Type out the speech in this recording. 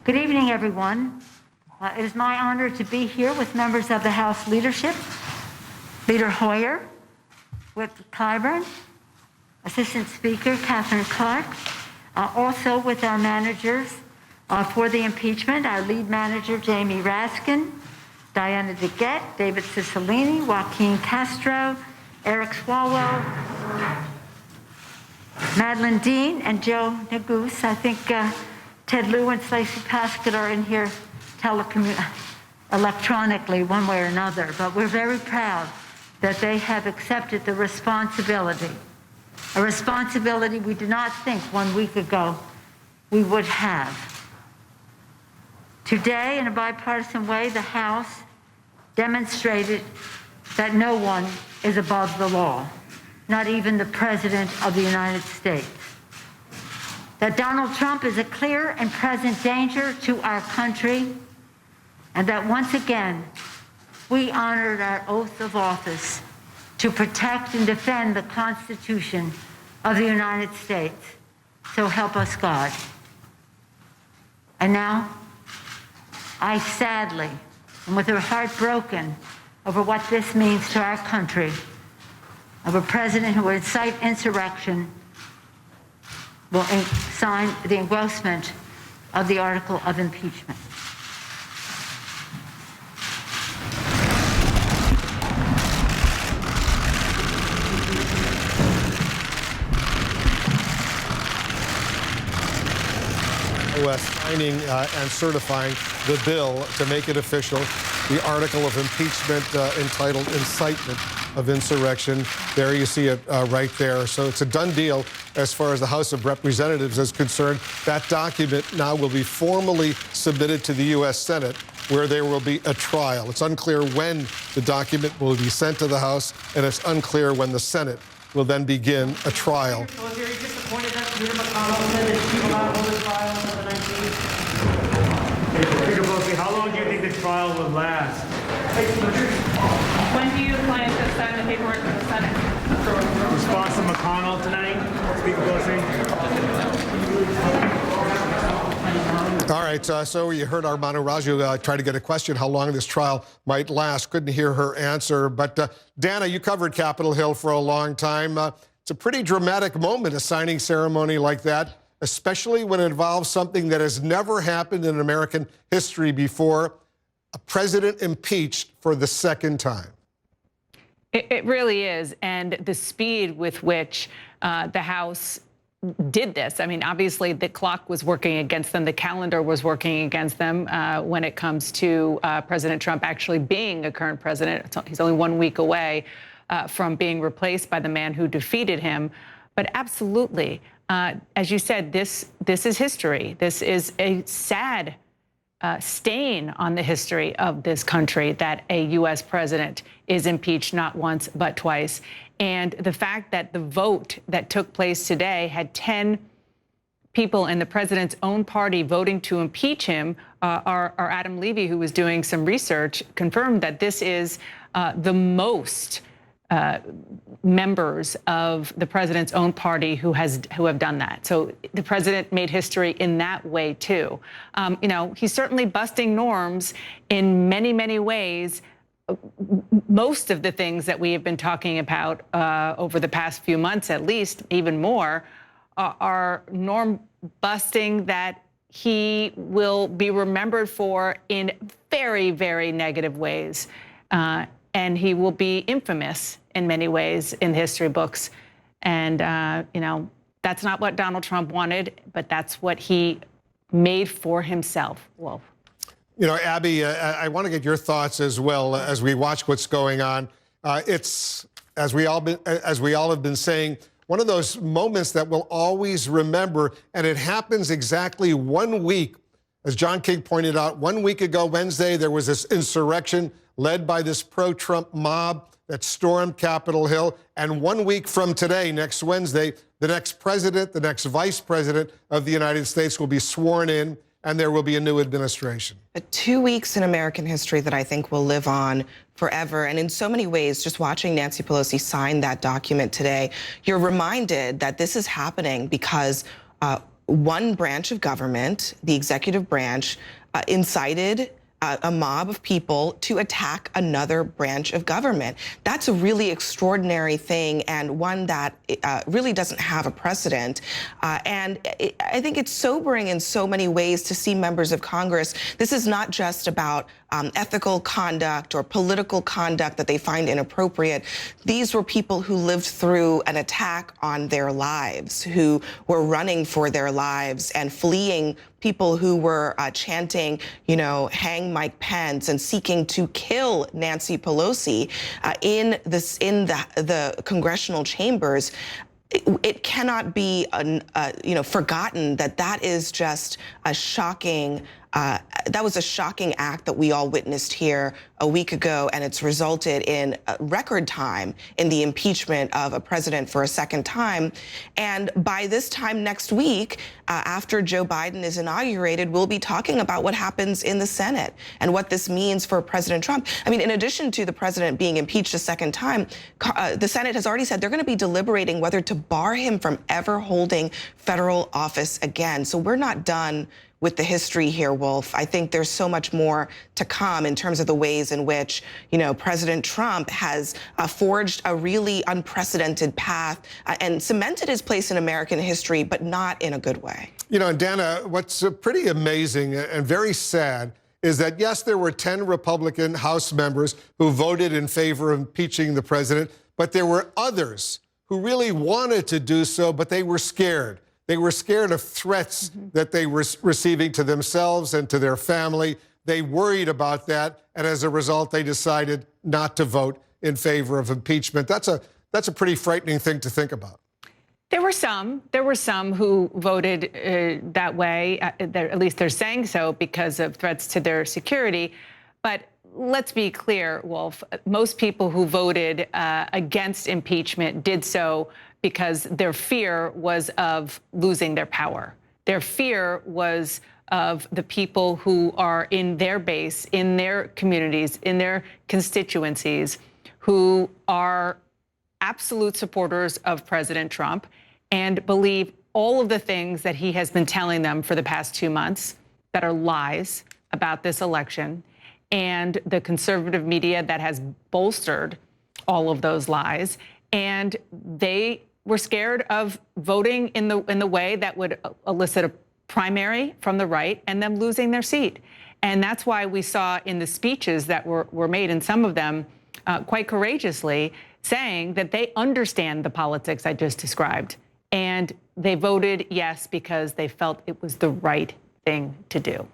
Good evening, everyone. It is my honor to be here with members of the House leadership, Leader Hoyer, Whip Clyburn, Assistant Speaker Catherine Clark, also with our managers for the impeachment, our lead manager Jamie Raskin, Diana DeGette, David Cicilline, Joaquin Castro, Eric Swalwell, Madeline Dean, and Joe Neguse. I think Ted Lieu and Stacey Pascal are in here electronically one way or another, but we're very proud that they have accepted the responsibility, a responsibility we did not think 1 week ago we would have. Today, in a bipartisan way, the House demonstrated that no one is above the law, not even the President of the United States. That Donald Trump is a clear and present danger to our country, and that once again, we honored our oath of office to protect and defend the Constitution of the United States. So help us God. And now, I sadly, and with her heart broken over what this means to our country, of a president who would incite insurrection, will sign the engrossment of the article of impeachment. Signing and certifying the bill to make it official, the article of impeachment entitled Incitement of Insurrection. There you see it right there. So it's a done deal as far as the House of Representatives is concerned. That document now will be formally submitted to the U.S. Senate, where there will be a trial. It's unclear when the document will be sent to the House, and it's unclear when the Senate will then begin a trial. How long do you think the trial will last? When do you plan to sign the paperwork for the Senate? Response to McConnell tonight? Speaker Pelosi? All right, so you heard Armando Raggio try to get a question how long this trial might last. Couldn't hear her answer. But Dana, you covered Capitol Hill for a long time. It's a pretty dramatic moment, a signing ceremony like that, especially when it involves something that has never happened in American history before, a president impeached for the second time. It really is. And the speed with which the House did this, I mean, obviously the clock was working against them. The calendar was working against them when it comes to President Trump actually being a current president. He's only 1 week away from being replaced by the man who defeated him. But absolutely, as you said, this is history. This is a sad stain on the history of this country that a U.S. president is impeached not once but twice. And the fact that the vote that took place today had 10 people in the president's own party voting to impeach him, our Adam Levy, who was doing some research, confirmed that this is the most members of the president's own party who have done that. So the president made history in that way too. You know, he's certainly busting norms in many, many ways. Most of the things that we have been talking about over the past few months, at least, even more, are norm busting that he will be remembered for in very, very negative ways. And he will be infamous in many ways in history books. And, you know, that's not what Donald Trump wanted, but that's what he made for himself. Wolf. You know, Abby, I want to get your thoughts as well as we watch what's going on. It's, as we all have been saying, one of those moments that we'll always remember, and it happens exactly 1 week. As John King pointed out, 1 week ago, Wednesday, there was this insurrection led by this pro-Trump mob that stormed Capitol Hill. And 1 week from today, next Wednesday, the next president, the next vice president of the United States will be sworn in, and there will be a new administration. 2 weeks in American history that I think will live on forever. And in so many ways, just watching Nancy Pelosi sign that document today, you're reminded that this is happening because one branch of government, the executive branch, incited a mob of people to attack another branch of government. That's a really extraordinary thing, and one that really doesn't have a precedent. I think it's sobering in so many ways to see members of Congress. This is not just about ethical conduct or political conduct that they find inappropriate. These were people who lived through an attack on their lives, who were running for their lives and fleeing people who were chanting, you know, hang Mike Pence and seeking to kill Nancy Pelosi in the congressional chambers. It cannot be, forgotten that that is just a shocking. That was a shocking act that we all witnessed here a week ago, and it's resulted in record time in the impeachment of a president for a second time. And by this time next week, after Joe Biden is inaugurated, we'll be talking about what happens in the Senate and what this means for President Trump. I mean, in addition to the president being impeached a second time, the Senate has already said they're going to be deliberating whether to bar him from ever holding federal office again. So we're not done with the history here, Wolf. I think there's so much more to come in terms of the ways in which, you know, President Trump has forged a really unprecedented path and cemented his place in American history, but not in a good way. You know, and Dana, what's pretty amazing and very sad is that, yes, there were 10 Republican House members who voted in favor of impeaching the president, but there were others who really wanted to do so, but they were scared. They were scared of threats that they were receiving to themselves and to their family. They worried about that, and as a result, they decided not to vote in favor of impeachment. That's a pretty frightening thing to think about. There were some who voted that way. At least they're saying so because of threats to their security. But let's be clear, Wolf. Most people who voted against impeachment did so because their fear was of losing their power. Their fear was of the people who are in their base, in their communities, in their constituencies, who are absolute supporters of President Trump and believe all of the things that he has been telling them for the past 2 months that are lies about this election, and the conservative media that has bolstered all of those lies. And they were scared of voting in the way that would elicit a primary from the right and them losing their seat. And that's why we saw in the speeches that were made, in some of them quite courageously, saying that they understand the politics I just described. And they voted yes because they felt it was the right thing to do.